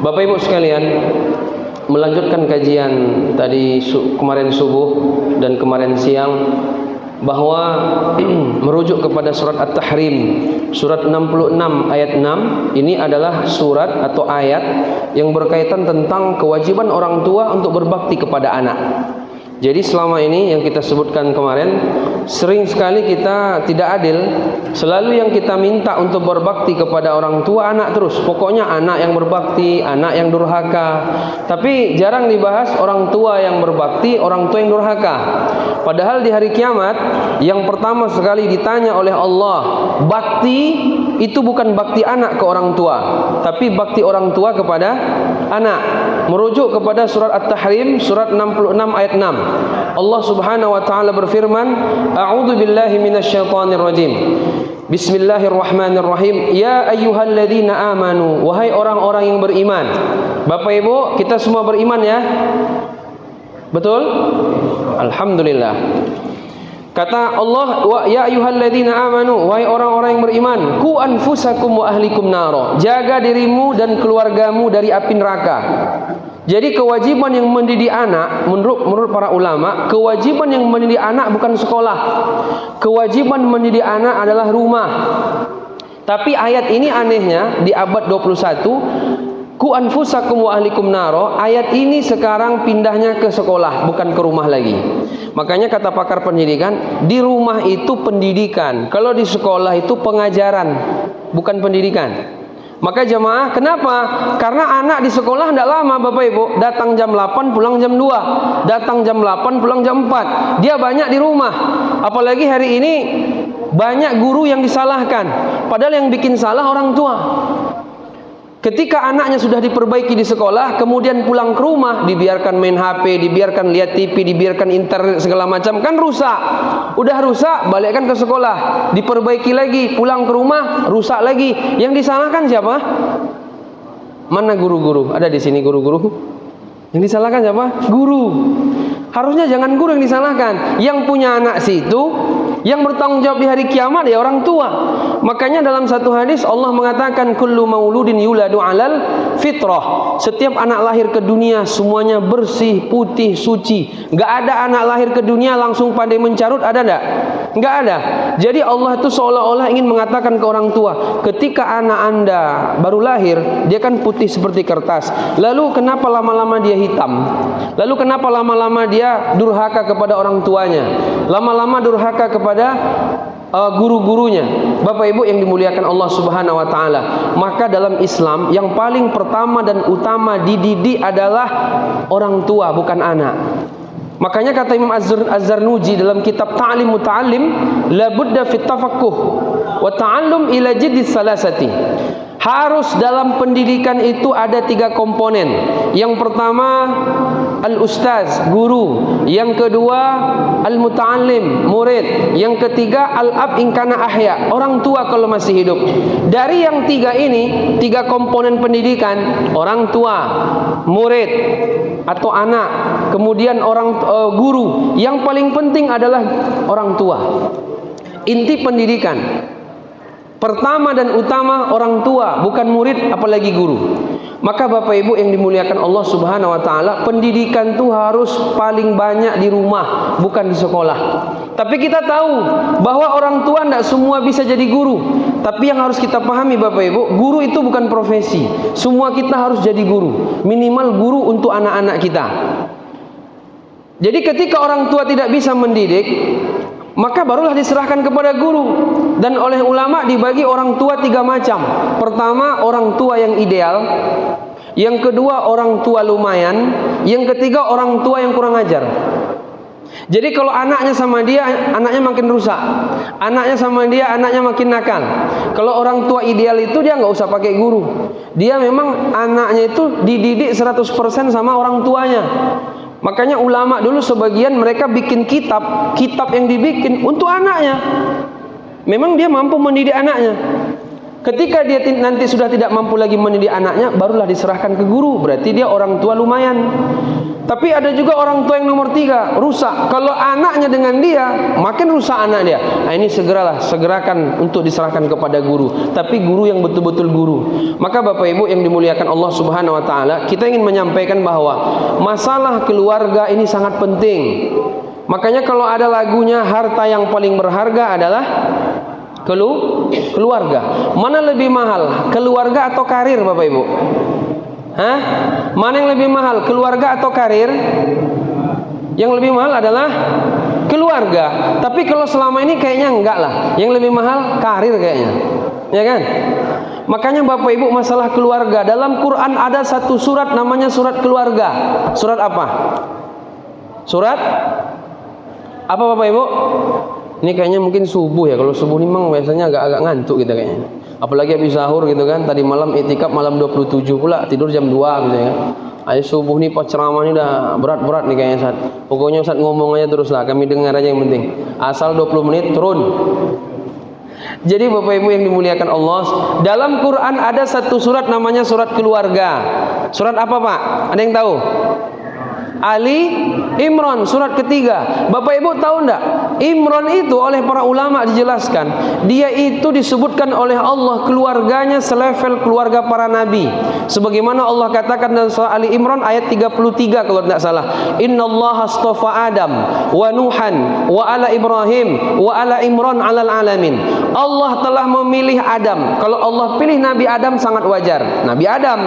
Bapak Ibu sekalian, melanjutkan kajian tadi kemarin subuh dan kemarin siang, bahwa merujuk kepada surat At-Tahrim, surat 66 ayat 6. Ini adalah surat atau ayat yang berkaitan tentang kewajiban orang tua untuk berbakti kepada anak. Jadi selama ini yang kita sebutkan kemarin, sering sekali kita tidak adil. Selalu yang kita minta untuk berbakti kepada orang tua anak terus. Pokoknya anak yang berbakti, anak yang durhaka. Tapi jarang dibahas orang tua yang berbakti, orang tua yang durhaka. Padahal di hari kiamat yang pertama sekali ditanya oleh Allah, bakti itu bukan bakti anak ke orang tua, tapi bakti orang tua kepada anak. Merujuk kepada surat At-Tahrim, surat 66 ayat 6. Allah Subhanahu wa taala berfirman, A'udzu billahi minasyaitonir rajim. Bismillahirrahmanirrahim. Ya ayyuhalladzina amanu, wahai orang-orang yang beriman. Bapak Ibu, kita semua beriman ya? Betul? Alhamdulillah. Kata Allah, ya ayyuhalladzina amanu, wahai orang-orang yang beriman, qu anfusakum wa ahlikum naro. Jaga dirimu dan keluargamu dari api neraka. Jadi kewajiban yang mendidik anak, menurut para ulama, kewajiban yang mendidik anak bukan sekolah. Kewajiban mendidik anak adalah rumah. Tapi ayat ini anehnya di abad 21, ku anfusakum wa ahlikum naro, ayat ini sekarang pindahnya ke sekolah, bukan ke rumah lagi. Makanya kata pakar pendidikan, di rumah itu pendidikan, kalau di sekolah itu pengajaran, bukan pendidikan. Maka jemaah, kenapa? Karena anak di sekolah tidak lama Bapak Ibu. Datang jam 8, pulang jam 2. Datang jam 8, pulang jam 4. Dia banyak di rumah. Apalagi hari ini banyak guru yang disalahkan. Padahal yang bikin salah orang tua. Ketika anaknya sudah diperbaiki di sekolah, kemudian pulang ke rumah, dibiarkan main HP, dibiarkan lihat TV, dibiarkan internet segala macam, kan rusak. Udah rusak, balikkan ke sekolah, diperbaiki lagi, pulang ke rumah, rusak lagi. Yang disalahkan siapa? Mana guru-guru? Ada di sini guru-guru? Yang disalahkan siapa? Guru. Harusnya jangan guru yang disalahkan. Yang punya anak situ, yang bertanggung jawab di hari kiamat ya orang tua. Makanya dalam satu hadis Allah mengatakan kullu mauludin yuladu alal fitrah. Setiap anak lahir ke dunia semuanya bersih, putih, suci. Enggak ada anak lahir ke dunia langsung pandai mencarut, ada enggak? Enggak ada. Jadi Allah itu seolah-olah ingin mengatakan ke orang tua, ketika anak Anda baru lahir, dia kan putih seperti kertas. Lalu kenapa lama-lama dia hitam? Lalu kenapa lama-lama dia durhaka kepada orang tuanya? Lama-lama durhaka kepada guru-gurunya. Bapak Ibu yang dimuliakan Allah Subhanahu wa taala, maka dalam Islam yang paling pertama dan utama dididik adalah orang tua, bukan anak. Makanya kata Imam Az-Zarnuji dalam kitab Ta'lim Muta'allim, la budda fit tafaqquh wa ta'allum ila jiddis salasati. Harus dalam pendidikan itu ada 3 komponen. Yang pertama al-ustaz, guru. Yang kedua al-muta'allim, murid. Yang ketiga al-ab in kana ahya, orang tua kalau masih hidup. Dari yang 3 ini, 3 komponen pendidikan, orang tua, murid atau anak, kemudian orang guru. Yang paling penting adalah orang tua. Inti pendidikan pertama dan utama orang tua, bukan murid apalagi guru. Maka Bapak Ibu yang dimuliakan Allah Subhanahu wa taala, pendidikan itu harus paling banyak di rumah, bukan di sekolah. Tapi kita tahu bahwa orang tua tidak semua bisa jadi guru. Tapi yang harus kita pahami Bapak Ibu, guru itu bukan profesi. Semua kita harus jadi guru, minimal guru untuk anak-anak kita. Jadi ketika orang tua tidak bisa mendidik, maka barulah diserahkan kepada guru. Dan oleh ulama dibagi orang tua 3 macam. Pertama, orang tua yang ideal. Yang kedua, orang tua lumayan. Yang ketiga, orang tua yang kurang ajar. Jadi kalau anaknya sama dia, anaknya makin rusak. Anaknya sama dia, anaknya makin nakal. Kalau orang tua ideal itu dia nggak usah pakai guru. Dia memang anaknya itu dididik 100% sama orang tuanya. Makanya ulama dulu sebagian mereka bikin kitab yang dibikin untuk anaknya. Memang dia mampu mendidik anaknya. Ketika dia nanti sudah tidak mampu lagi mendidik anaknya, barulah diserahkan ke guru. Berarti dia orang tua lumayan. Tapi ada juga orang tua yang nomor 3, rusak. Kalau anaknya dengan dia, makin rusak anak dia. Nah, ini segerakan untuk diserahkan kepada guru. Tapi guru yang betul-betul guru. Maka Bapak Ibu yang dimuliakan Allah Subhanahu wa taala, kita ingin menyampaikan bahwa masalah keluarga ini sangat penting. Makanya kalau ada lagunya, harta yang paling berharga adalah keluarga. Mana lebih mahal, keluarga atau karir, Bapak Ibu? Hah? Mana yang lebih mahal, keluarga atau karir? Yang lebih mahal adalah keluarga. Tapi kalau selama ini kayaknya enggak lah. Yang lebih mahal karir kayaknya. Ya kan? Makanya Bapak Ibu, masalah keluarga, dalam Quran ada satu surat namanya surat keluarga. Surat apa? Surat apa Bapak Ibu? Ini kayaknya mungkin subuh ya. Kalau subuh ini memang biasanya agak-agak ngantuk gitu kayaknya. Apalagi habis sahur gitu kan. Tadi malam itikaf malam 27 pula, tidur jam 2 gitu ya. Ayo subuh nih pas ceramah ini udah berat-berat nih kayaknya Ustaz. Pokoknya Ustaz ngomong aja terus lah, kami dengar aja yang penting. Asal 20 menit turun. Jadi Bapak Ibu yang dimuliakan Allah, dalam Quran ada satu surat namanya surat keluarga. Surat apa Pak? Ada yang tahu? Ali Imran, surat ketiga. Bapak Ibu tahu enggak? Imran itu oleh para ulama dijelaskan, dia itu disebutkan oleh Allah keluarganya selevel keluarga para nabi. Sebagaimana Allah katakan dalam surah Ali Imran ayat 33 kalau tidak salah. Innallaha astafa Adam wa Nuhan wa ala Ibrahim wa ala Imran alal alamin. Allah telah memilih Adam. Kalau Allah pilih Nabi Adam sangat wajar. Nabi Adam.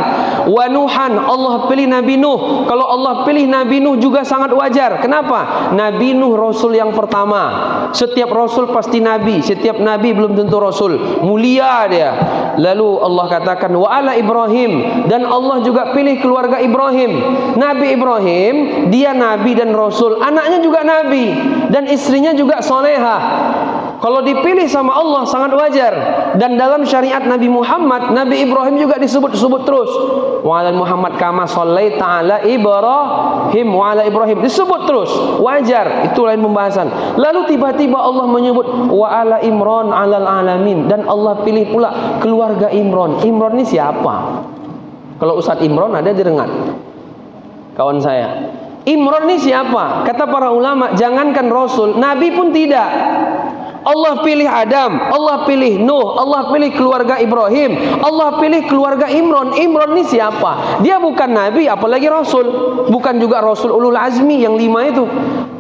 Wa Nuhan, Allah pilih Nabi Nuh. Kalau Allah pilih Nabi Nuh juga sangat wajar. Kenapa? Nabi Nuh Rasul yang pertama. Setiap Rasul pasti Nabi. Setiap Nabi belum tentu Rasul. Mulia dia. Lalu Allah katakan wa ala Ibrahim. Dan Allah juga pilih keluarga Ibrahim. Nabi Ibrahim, dia Nabi dan Rasul. Anaknya juga Nabi. Dan istrinya juga solehah. Kalau dipilih sama Allah sangat wajar. Dan dalam syariat Nabi Muhammad, Nabi Ibrahim juga disebut-sebut terus. Wa ala Muhammad kama shallaita ala Ibrahim wa ala Ibrahim. Disebut terus. Wajar. Itu lain pembahasan. Lalu tiba-tiba Allah menyebut wa ala Imran alal alamin. Dan Allah pilih pula keluarga Imran. Imran ini siapa? Kalau Ustadz Imran ada di Rengat, kawan saya. Imran ini siapa? Kata para ulama, jangankan Rasul, Nabi pun tidak. Allah pilih Adam, Allah pilih Nuh, Allah pilih keluarga Ibrahim, Allah pilih keluarga Imran. Imran ini siapa? Dia bukan Nabi, apalagi Rasul. Bukan juga Rasul Ulul Azmi yang 5 itu.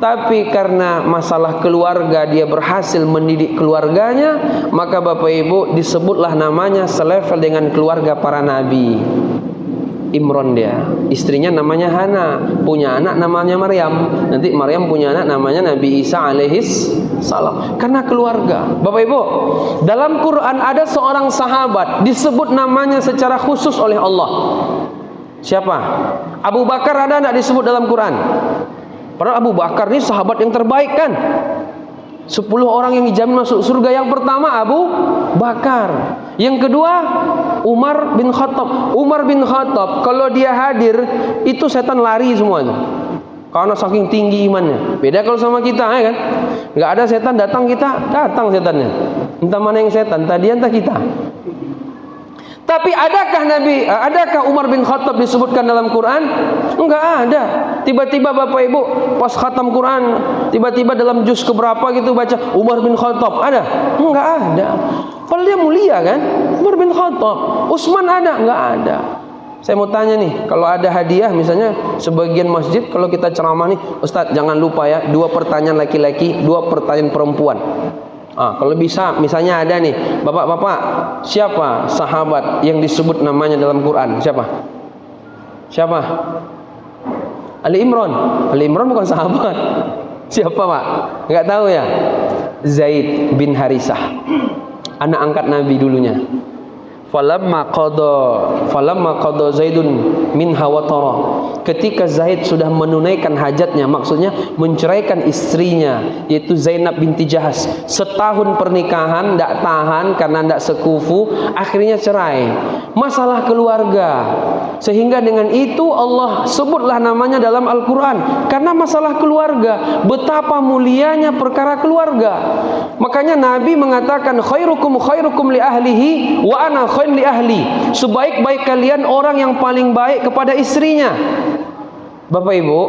Tapi karena masalah keluarga, dia berhasil mendidik keluarganya, maka Bapak Ibu disebutlah namanya selevel dengan keluarga para Nabi. Imran dia. Istrinya namanya Hana, punya anak namanya Maryam. Nanti Maryam punya anak namanya Nabi Isa alaihis salam. Karena keluarga. Bapak Ibu, dalam Quran ada seorang sahabat disebut namanya secara khusus oleh Allah. Siapa? Abu Bakar ada enggak disebut dalam Quran? Padahal Abu Bakar ini sahabat yang terbaik kan? 10 orang yang dijamin masuk surga. Yang pertama Abu Bakar. Yang kedua Umar bin Khattab. Umar bin Khattab kalau dia hadir itu setan lari semua itu. Karena saking tinggi imannya. Beda kalau sama kita ya kan. Enggak ada setan datang, kita datang setannya. Entah mana yang setan, tadi entah kita. Tapi adakah Umar bin Khattab disebutkan dalam Quran? Enggak ada. Tiba-tiba Bapak Ibu pas khatam Quran, tiba-tiba dalam juz keberapa gitu baca Umar bin Khattab, ada? Enggak ada. Padahal dia mulia kan? Umar bin Khattab. Utsman ada? Enggak ada. Saya mau tanya nih, kalau ada hadiah misalnya sebagian masjid kalau kita ceramah nih, Ustaz jangan lupa ya 2 pertanyaan laki-laki, 2 pertanyaan perempuan. Kalau bisa misalnya ada nih, Bapak-bapak, siapa sahabat yang disebut namanya dalam Quran? Siapa? Siapa? Ali Imran. Ali Imran bukan sahabat. Siapa Pak? Enggak tahu ya? Zaid bin Harisah. Anak angkat Nabi dulunya. falamma qada Zaidun minha watara. Ketika Zaid sudah menunaikan hajatnya, maksudnya menceraikan istrinya, yaitu Zainab binti Jahas. Setahun pernikahan tidak tahan karena tidak sekufu, akhirnya cerai. Masalah keluarga. Sehingga dengan itu Allah sebutlah namanya dalam Al-Quran, karena masalah keluarga. Betapa mulianya perkara keluarga. Makanya Nabi mengatakan, khairukum li ahlihi wa ana khair li ahli. Sebaik-baik kalian orang yang paling baik kepada istrinya. Bapak Ibu,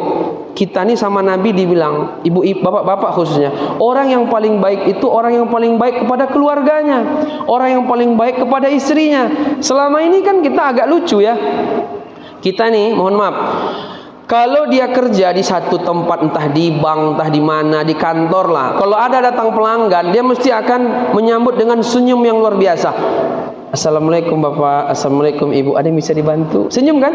kita nih sama Nabi dibilang, ibu, bapak-bapak khususnya, orang yang paling baik itu orang yang paling baik kepada keluarganya, orang yang paling baik kepada istrinya. Selama ini kan kita agak lucu ya. Kita nih, mohon maaf, kalau dia kerja di satu tempat, entah di bank, entah di mana, di kantor lah, kalau ada datang pelanggan, dia mesti akan menyambut dengan senyum yang luar biasa. Assalamualaikum Bapak, Assalamualaikum Ibu, ada yang bisa dibantu? Senyum kan?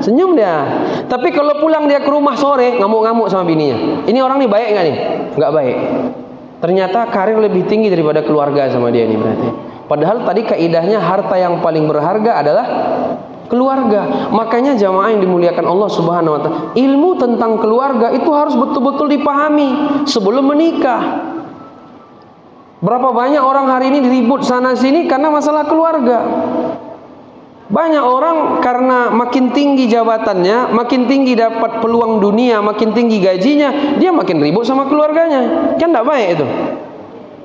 Senyum dia. Tapi kalau pulang dia ke rumah sore, ngamuk-ngamuk sama bininya. Ini orang nih baik nggak nih? Nggak baik. Ternyata karir lebih tinggi daripada keluarga sama dia nih berarti. Padahal tadi kaidahnya harta yang paling berharga adalah keluarga. Makanya jamaah yang dimuliakan Allah Subhanahu wa taala, ilmu tentang keluarga itu harus betul-betul dipahami sebelum menikah. Berapa banyak orang hari ini diribut sana sini karena masalah keluarga. Banyak orang karena makin tinggi jabatannya, makin tinggi dapat peluang dunia, makin tinggi gajinya, dia makin ribut sama keluarganya. Kan tidak baik itu.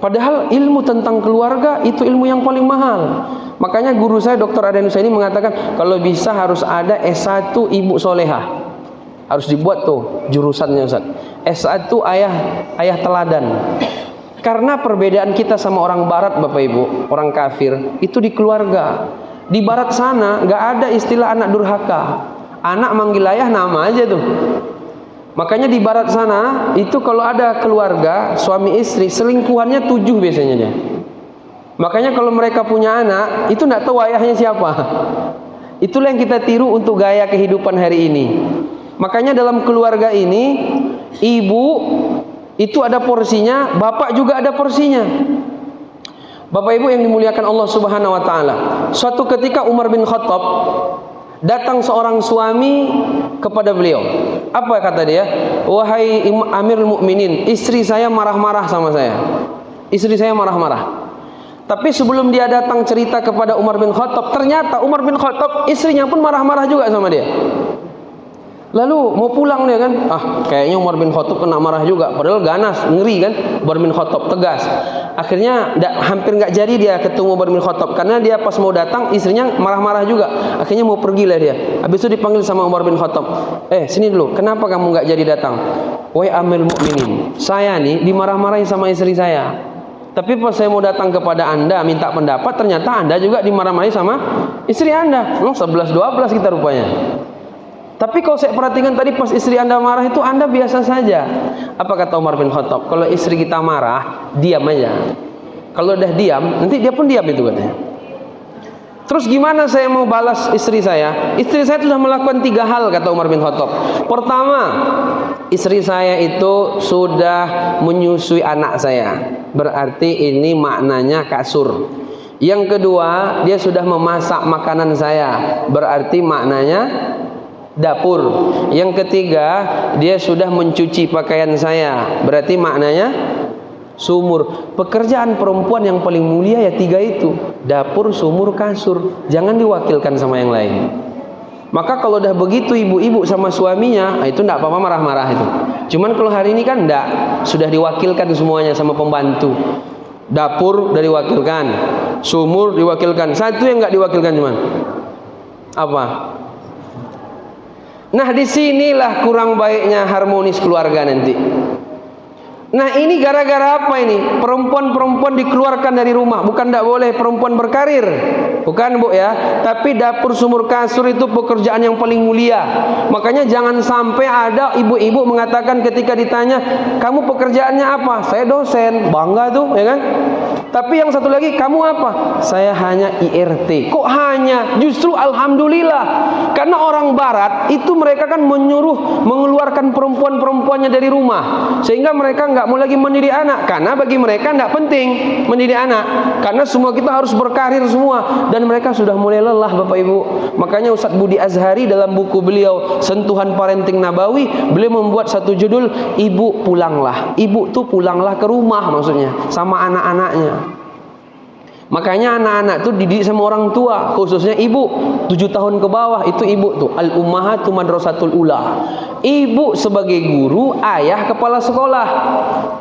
Padahal ilmu tentang keluarga itu ilmu yang paling mahal. Makanya guru saya Dr. Aden Husaini mengatakan, kalau bisa harus ada S1 ibu solehah. Harus dibuat tuh jurusannya Ustaz. S1 ayah teladan. Karena perbedaan kita sama orang barat Bapak Ibu, orang kafir, itu di keluarga. Di barat sana nggak ada istilah anak durhaka. Anak manggil ayah nama aja tuh. Makanya di barat sana itu kalau ada keluarga, suami istri, selingkuhannya 7 biasanya dia. Makanya kalau mereka punya anak, itu nggak tahu ayahnya siapa. Itulah yang kita tiru untuk gaya kehidupan hari ini. Makanya dalam keluarga ini, ibu itu ada porsinya, bapak juga ada porsinya. Bapak Ibu yang dimuliakan Allah Subhanahu wa taala. Suatu ketika Umar bin Khattab datang seorang suami kepada beliau. Apa kata dia? Wahai Amirul Mukminin, istri saya marah-marah sama saya. Istri saya marah-marah. Tapi sebelum dia datang cerita kepada Umar bin Khattab, ternyata Umar bin Khattab istrinya pun marah-marah juga sama dia. Lalu mau pulang dia kan, kayaknya Umar bin Khattab kena marah juga, padahal ganas, ngeri kan, Umar bin Khattab tegas. Akhirnya hampir nggak jadi dia ketemu Umar bin Khattab, karena dia pas mau datang istrinya marah-marah juga. Akhirnya mau pergilah dia. Habis itu dipanggil sama Umar bin Khattab, sini dulu, kenapa kamu nggak jadi datang? Wahai Amirul Mukminin, saya nih dimarah-marahin sama istri saya. Tapi pas saya mau datang kepada Anda minta pendapat, ternyata Anda juga dimarah-marahin sama istri Anda. 11-12 kita rupanya. Tapi kalau saya perhatikan tadi pas istri Anda marah itu Anda biasa saja. Apa kata Umar bin Khattab? Kalau istri kita marah, diam aja. Kalau udah diam, nanti dia pun diam itu katanya. Terus gimana saya mau balas istri saya? Istri saya sudah melakukan 3 hal kata Umar bin Khattab. Pertama, istri saya itu sudah menyusui anak saya. Berarti ini maknanya kasur. Yang kedua, dia sudah memasak makanan saya. Berarti maknanya dapur. Yang ketiga, dia sudah mencuci pakaian saya. Berarti maknanya sumur. Pekerjaan perempuan yang paling mulia ya 3 itu. Dapur, sumur, kasur. Jangan diwakilkan sama yang lain. Maka kalau udah begitu ibu-ibu sama suaminya, itu enggak apa-apa marah-marah itu. Cuman kalau hari ini kan enggak, sudah diwakilkan semuanya sama pembantu. Dapur udah diwakilkan, sumur diwakilkan. Satu yang enggak diwakilkan cuman apa? Nah, disinilah kurang baiknya harmonis keluarga nanti. Nah, ini gara-gara apa ini? Perempuan-perempuan dikeluarkan dari rumah. Bukan tidak boleh perempuan berkarir, bukan Bu ya. Tapi dapur, sumur, kasur itu pekerjaan yang paling mulia. Makanya jangan sampai ada ibu-ibu mengatakan ketika ditanya, kamu pekerjaannya apa? Saya dosen, bangga tuh ya kan. Tapi yang satu lagi, kamu apa? Saya hanya IRT. Kok hanya? Justru alhamdulillah. Karena orang barat itu mereka kan menyuruh mengeluarkan perempuan-perempuannya dari rumah, sehingga mereka nggak mau lagi mendidik anak. Karena bagi mereka nggak penting mendidik anak, karena semua kita harus berkarir semua. dan mereka sudah mulai lelah Bapak Ibu. Makanya Ustaz Budi Azhari dalam buku beliau Sentuhan Parenting Nabawi, beliau membuat satu judul, Ibu Pulanglah. Ibu tuh pulanglah ke rumah maksudnya, sama anak-anaknya. Makanya anak-anak tuh dididik sama orang tua, khususnya ibu 7 tahun ke bawah, itu ibu tuh al-ummahatu madrasatul ula. Ibu sebagai guru, ayah kepala sekolah.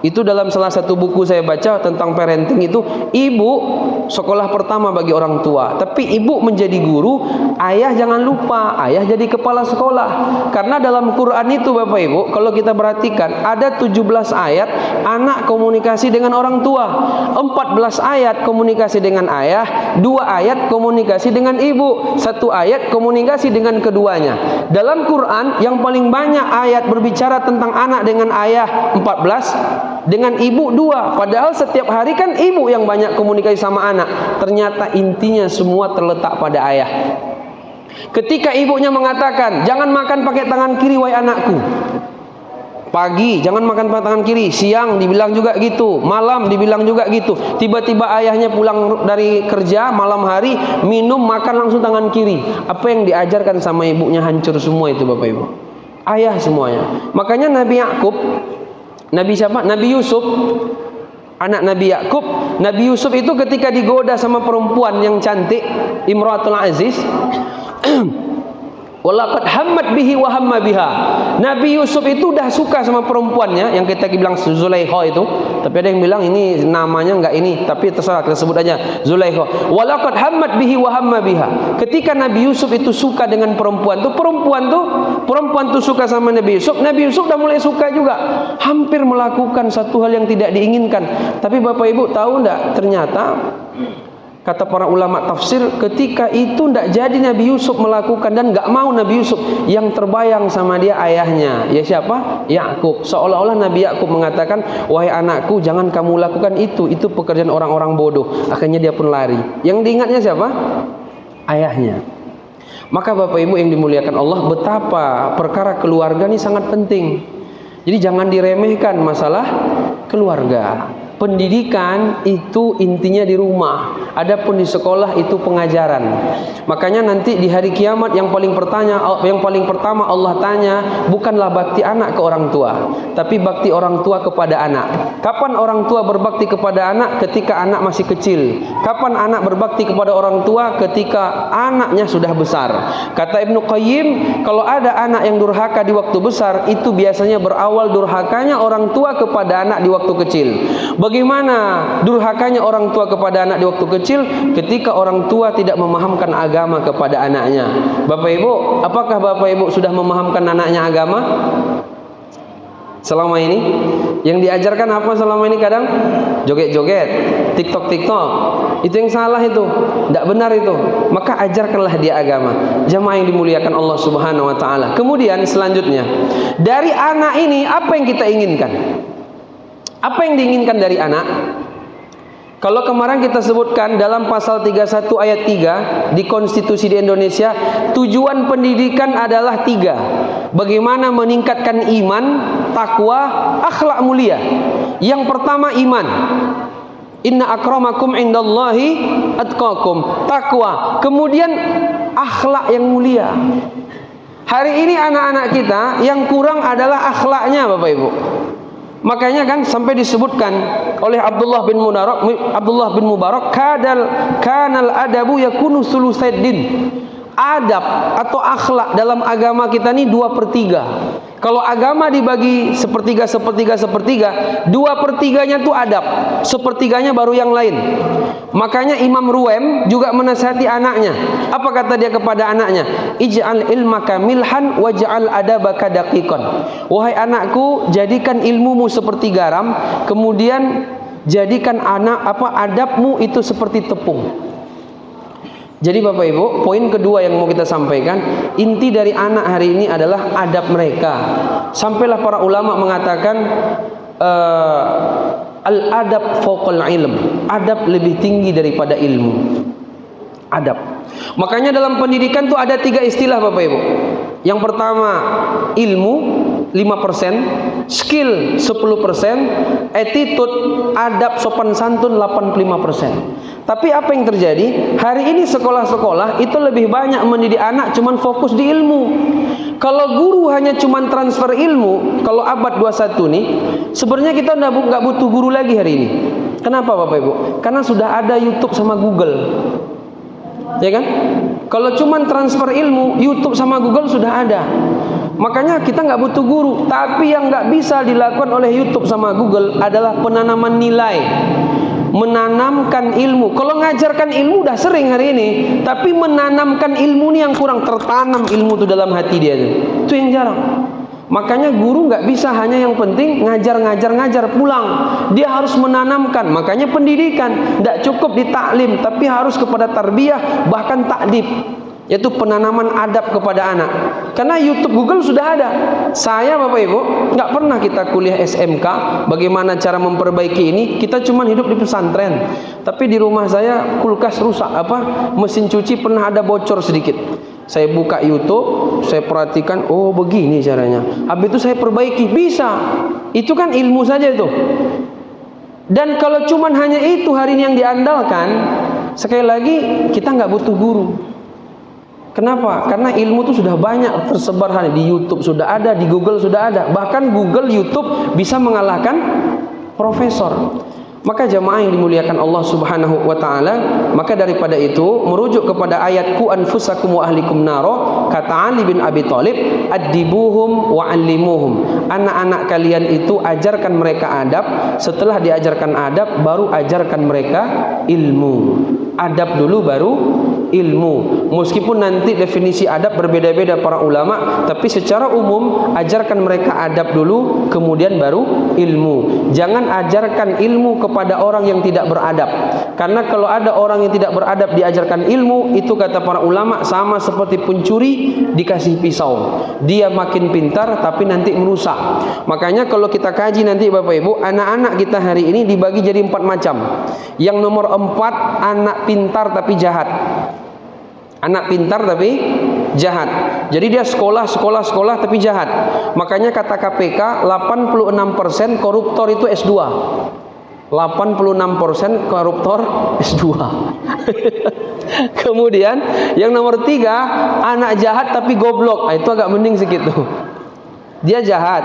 Itu dalam salah satu buku saya baca tentang parenting itu, ibu sekolah pertama bagi orang tua. Tapi ibu menjadi guru, ayah jangan lupa, ayah jadi kepala sekolah. Karena dalam Quran itu Bapak Ibu, kalau kita perhatikan ada 17 ayat anak komunikasi dengan orang tua, 14 ayat komunikasi dengan ayah, 2 ayat komunikasi dengan ibu, 1 ayat komunikasi dengan keduanya. Dalam Quran yang paling banyak ayat berbicara tentang anak dengan ayah 14, dengan ibu 2. Padahal setiap hari kan ibu yang banyak komunikasi sama anak. Ternyata intinya semua terletak pada ayah. Ketika ibunya mengatakan, jangan makan pakai tangan kiri wahai anakku. Pagi jangan makan pakai tangan kiri, siang dibilang juga gitu, malam dibilang juga gitu. Tiba-tiba ayahnya pulang dari kerja malam hari, minum makan langsung tangan kiri. Apa yang diajarkan sama ibunya hancur semua itu Bapak Ibu. Ayah semuanya. Makanya Nabi Yakub, Nabi siapa? Nabi Yusuf, anak Nabi Yakub. Nabi Yusuf itu ketika digoda sama perempuan yang cantik, Imratul Aziz, walaqad hammat bihi wa hamma biha. Nabi Yusuf itu udah suka sama perempuannya yang kita bilang Zulaikha itu. Tapi ada yang bilang ini namanya enggak ini, tapi terserah kita sebut aja Zulaikha. Walaqad hammat bihi wa hamma biha. Ketika Nabi Yusuf itu suka dengan perempuan tuh suka sama Nabi Yusuf. Nabi Yusuf udah mulai suka juga. Hampir melakukan satu hal yang tidak diinginkan. Tapi Bapak Ibu tahu enggak, ternyata kata para ulama tafsir, ketika itu tidak jadi Nabi Yusuf melakukan dan nggak mau Nabi Yusuf, yang terbayang sama dia ayahnya. Ya siapa? Yakub. Seolah-olah Nabi Yakub mengatakan, wahai anakku, jangan kamu lakukan itu pekerjaan orang-orang bodoh. Akhirnya dia pun lari. Yang diingatnya siapa? Ayahnya. Maka Bapak Ibu yang dimuliakan Allah, betapa perkara keluarga ini sangat penting. Jadi jangan diremehkan masalah keluarga. Pendidikan itu intinya di rumah. Adapun di sekolah itu pengajaran. Makanya nanti di hari kiamat yang paling pertama Allah tanya bukanlah bakti anak ke orang tua, tapi bakti orang tua kepada anak. Kapan orang tua berbakti kepada anak? Ketika anak masih kecil. Kapan anak berbakti kepada orang tua? Ketika anaknya sudah besar. Kata Ibnu Qayyim, kalau ada anak yang durhaka di waktu besar, itu biasanya berawal durhakanya orang tua kepada anak di waktu kecil. Bagaimana durhakanya orang tua kepada anak di waktu kecil? Ketika orang tua tidak memahamkan agama kepada anaknya. Bapak Ibu, apakah Bapak Ibu sudah memahamkan anaknya agama? Selama ini yang diajarkan apa selama ini? Kadang joget-joget, TikTok. Itu yang salah itu, tidak benar itu. Maka ajarkanlah dia agama. Jamaah yang dimuliakan Allah Subhanahu wa taala. Kemudian selanjutnya, dari anak ini apa yang kita inginkan? Apa yang diinginkan dari anak? Kalau kemarin kita sebutkan dalam pasal 31 ayat 3 di konstitusi di Indonesia, tujuan pendidikan adalah 3. Bagaimana meningkatkan iman, takwa, akhlak mulia. Yang pertama iman. Inna akramakum indallahi atqakum. Takwa. Kemudian akhlak yang mulia. Hari ini anak-anak kita yang kurang adalah akhlaknya Bapak Ibu. Makanya kan sampai disebutkan oleh Abdullah bin Mubarak, kanal adabu yakunu sulusaddin. Adab atau akhlak dalam agama kita ini 2/3. Kalau agama dibagi sepertiga, 2/3-nya itu adab, 1/3-nya baru yang lain. Makanya Imam Ruwaim juga menasihati anaknya. Apa kata dia kepada anaknya? Ij'al ilmaka milhan waj'al adabaka daqiqan. Wahai anakku, jadikan ilmumu seperti garam, kemudian jadikan adabmu itu seperti tepung. Jadi Bapak Ibu, poin kedua yang mau kita sampaikan, inti dari anak hari ini adalah adab mereka. Sampailah para ulama mengatakan al-adab fawqal ilm. Adab lebih tinggi daripada ilmu. Adab. Makanya dalam pendidikan tuh ada 3 istilah Bapak Ibu. Yang pertama ilmu 5%, skill 10%, attitude, adab, sopan santun 85%. Tapi apa yang terjadi? Hari ini sekolah-sekolah itu lebih banyak mendidik anak cuman fokus di ilmu. Kalau guru hanya cuman transfer ilmu, kalau abad 21 nih, sebenarnya kita nggak butuh guru lagi hari ini. Kenapa Bapak Ibu? Karena sudah ada YouTube sama Google. Ya kan? Kalau cuman transfer ilmu, YouTube sama Google sudah ada. Makanya kita nggak butuh guru. Tapi yang nggak bisa dilakukan oleh YouTube sama Google adalah penanaman nilai, menanamkan ilmu. Kalau ngajarkan ilmu udah sering hari ini, tapi menanamkan ilmu ini yang kurang, tertanam ilmu itu dalam hati dia itu yang jarang. Makanya guru nggak bisa hanya yang penting ngajar pulang. Dia harus menanamkan. Makanya pendidikan nggak cukup di taklim, tapi harus kepada tarbiyah, bahkan takdib, yaitu penanaman adab kepada anak. Karena YouTube Google sudah ada. Saya Bapak Ibu nggak pernah kita kuliah SMK bagaimana cara memperbaiki ini. Kita cuma hidup di pesantren. Tapi di rumah saya kulkas rusak, mesin cuci pernah ada bocor sedikit. Saya buka YouTube, saya perhatikan, oh begini caranya. Habis itu saya perbaiki, bisa. Itu kan ilmu saja itu. Dan kalau cuman hanya itu hari ini yang diandalkan, sekali lagi kita nggak butuh guru. Kenapa? Karena ilmu itu sudah banyak tersebar di YouTube sudah ada, di Google sudah ada. Bahkan Google, YouTube bisa mengalahkan profesor. Maka jamaah yang dimuliakan Allah Subhanahu wa taala, maka daripada itu merujuk kepada ayat ku anfusakum wa ahlikum naro, kata Ali bin Abi Thalib, adibuhum wa allimuhum. Anak-anak kalian itu ajarkan mereka adab, setelah diajarkan adab baru ajarkan mereka ilmu. Adab dulu baru ilmu. Meskipun nanti definisi adab berbeda-beda para ulama, tapi secara umum ajarkan mereka adab dulu kemudian baru ilmu. Jangan ajarkan ilmu kepada orang yang tidak beradab. Karena kalau ada orang yang tidak beradab diajarkan ilmu, itu kata para ulama sama seperti pencuri dikasih pisau. Dia makin pintar tapi nanti merusak. Makanya kalau kita kaji nanti Bapak Ibu, anak-anak kita hari ini dibagi jadi 4 macam. Yang nomor 4, anak pintar tapi jahat. Anak pintar tapi jahat. Jadi dia sekolah tapi jahat. Makanya kata KPK 86% koruptor itu S2. 86% koruptor S2. Kemudian yang nomor 3, anak jahat tapi goblok. Itu agak mending sedikit tuh. Dia jahat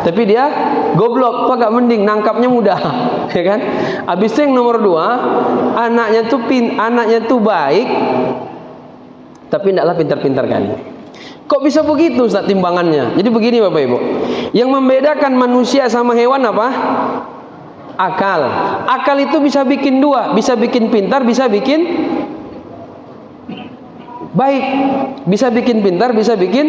tapi dia goblok, itu agak mending, nangkapnya mudah. Ya kan? Habis itu yang nomor 2, anaknya tuh baik tapi tidaklah pintar-pintar kali. Kok bisa begitu Ustaz timbangannya? Jadi begini Bapak Ibu, yang membedakan manusia sama hewan apa? Akal. Akal itu bisa bikin 2, bisa bikin pintar, bisa bikin baik. Bisa bikin pintar, bisa bikin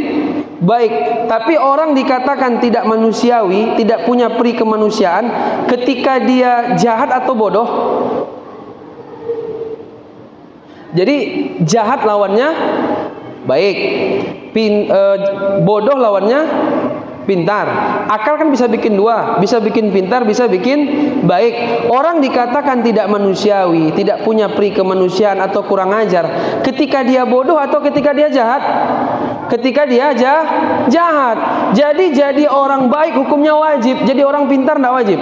baik. Tapi orang dikatakan tidak manusiawi, tidak punya peri kemanusiaan ketika dia jahat atau bodoh. Jadi jahat lawannya baik, bodoh lawannya pintar. Akal kan bisa bikin 2, bisa bikin pintar, bisa bikin baik. Orang dikatakan tidak manusiawi, tidak punya peri kemanusiaan atau kurang ajar ketika dia bodoh atau ketika dia jahat? Ketika dia jahat. Jadi orang baik hukumnya wajib, jadi orang pintar tidak wajib.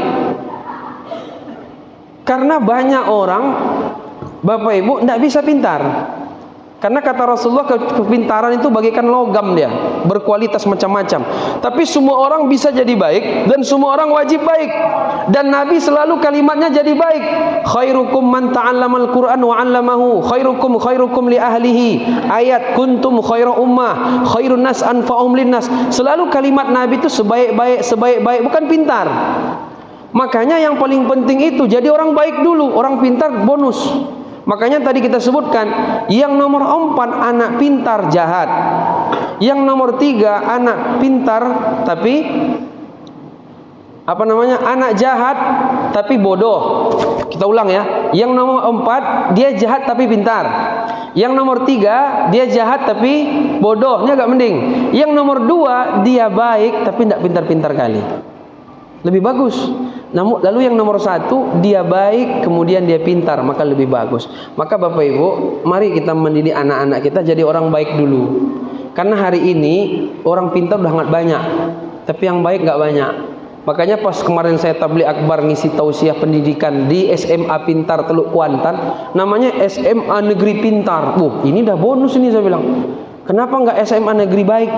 Karena banyak orang Bapak Ibu tidak bisa pintar. Karena kata Rasulullah, kepintaran itu bagaikan logam, dia berkualitas macam-macam. Tapi semua orang bisa jadi baik dan semua orang wajib baik. Dan Nabi selalu kalimatnya jadi baik. Khairukum man ta'allamal Qur'an wa 'allamahu, khairukum li ahlihi. Ayat kuntum khairu ummah, khairun nas anfa'um linnas. Selalu kalimat Nabi itu sebaik-baik, bukan pintar. Makanya yang paling penting itu jadi orang baik dulu, orang pintar bonus. Makanya tadi kita sebutkan yang nomor 4 anak pintar jahat, yang nomor 3 anak pintar tapi anak jahat tapi bodoh. Kita ulang ya. Yang nomor 4 dia jahat tapi pintar. Yang nomor 3 dia jahat tapi bodoh. Ini agak mending. Yang nomor 2 dia baik tapi tidak pintar-pintar kali. Lebih bagus. Lalu yang nomor 1 dia baik kemudian dia pintar, maka lebih bagus. Maka Bapak Ibu, mari kita mendidik anak-anak kita jadi orang baik dulu. Karena hari ini orang pintar udah sangat banyak, tapi yang baik nggak banyak. Makanya pas kemarin saya tabligh akbar ngisi tausiah pendidikan di SMA Pintar Teluk Kuantan, namanya SMA Negeri Pintar. Ini dah bonus ini saya bilang. Kenapa enggak SMA Negeri Baik?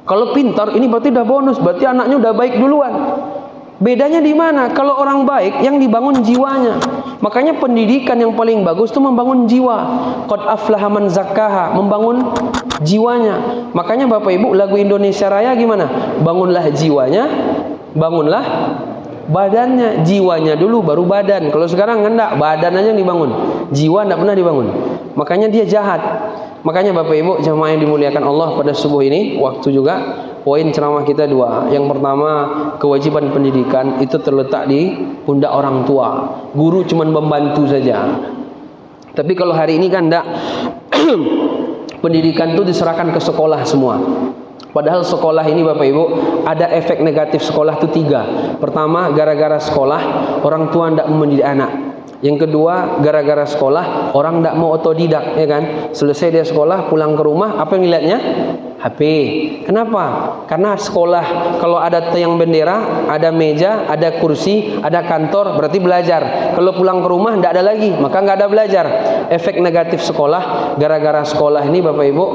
Kalau pintar ini berarti dah bonus, berarti anaknya udah baik duluan. Bedanya di mana? Kalau orang baik yang dibangun jiwanya. Makanya pendidikan yang paling bagus itu membangun jiwa. Qad aflaha man zakkaha, membangun jiwanya. Makanya Bapak Ibu, lagu Indonesia Raya gimana? Bangunlah jiwanya, bangunlah badannya. Jiwanya dulu baru badan. Kalau sekarang enggak, badan aja yang dibangun, jiwa enggak pernah dibangun. Makanya dia jahat. Makanya Bapak Ibu jamaah yang dimuliakan Allah, pada subuh ini waktu juga poin ceramah kita dua. Yang pertama, kewajiban pendidikan itu terletak di pundak orang tua. Guru cuma membantu saja. Tapi kalau hari ini kan enggak. Pendidikan itu diserahkan ke sekolah semua. Padahal sekolah ini Bapak Ibu, ada efek negatif sekolah itu 3. Pertama, gara-gara sekolah orang tua tidak mendidik anak. Yang kedua, gara-gara sekolah orang tidak mau otodidak, ya kan? Selesai dia sekolah, pulang ke rumah, apa yang dilihatnya? HP. Kenapa? Karena sekolah kalau ada tiang bendera, ada meja, ada kursi, ada kantor, berarti belajar. Kalau pulang ke rumah tidak ada lagi, maka nggak ada belajar. Efek negatif sekolah, gara-gara sekolah ini Bapak Ibu,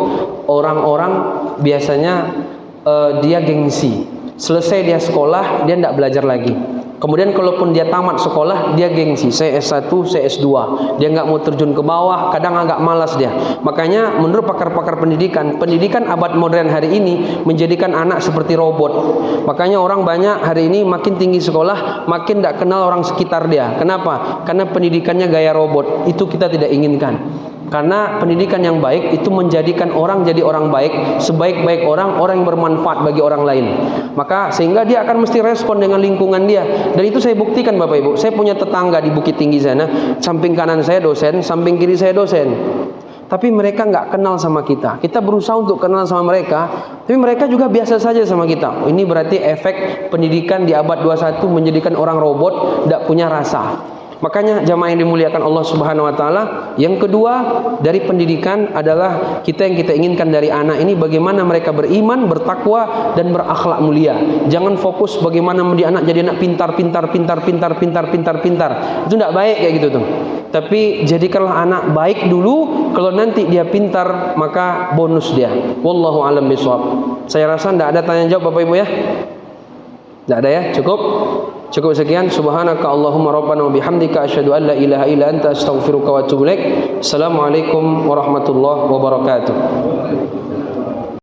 orang-orang biasanya dia gengsi. Selesai dia sekolah, dia tidak belajar lagi. Kemudian kalaupun dia tamat sekolah, dia gengsi. Saya S1, saya S2. Dia nggak mau terjun ke bawah, kadang agak malas dia. Makanya menurut pakar-pakar pendidikan, pendidikan abad modern hari ini menjadikan anak seperti robot. Makanya orang banyak hari ini makin tinggi sekolah, makin tidak kenal orang sekitar dia. Kenapa? Karena pendidikannya gaya robot. Itu kita tidak inginkan. Karena pendidikan yang baik itu menjadikan orang jadi orang baik, sebaik-baik orang yang bermanfaat bagi orang lain. Maka sehingga dia akan mesti respon dengan lingkungan dia. Dan itu saya buktikan Bapak Ibu. Saya punya tetangga di Bukit Tinggi sana, samping kanan saya dosen, samping kiri saya dosen. Tapi mereka nggak kenal sama kita. Kita berusaha untuk kenal sama mereka, tapi mereka juga biasa saja sama kita. Ini berarti efek pendidikan di abad 21 menjadikan orang robot, tidak punya rasa. Makanya jamaah yang dimuliakan Allah Subhanahu wa taala, yang kedua dari pendidikan adalah yang kita inginkan dari anak ini bagaimana mereka beriman, bertakwa dan berakhlak mulia. Jangan fokus bagaimana mendidik anak jadi anak pintar. Itu tidak baik kayak gitu tuh. Tapi jadikanlah anak baik dulu, kalau nanti dia pintar maka bonus dia. Wallahu a'lam bishawab. Saya rasa tidak ada tanya jawab Bapak Ibu ya. Tidak ada ya? Cukup sekian. Subhanaka Allahumma rabbana wa bihamdika asyhadu an la ilaha illa anta astaghfiruka wa atubu ilaik. Assalamualaikum warahmatullahi wabarakatuh.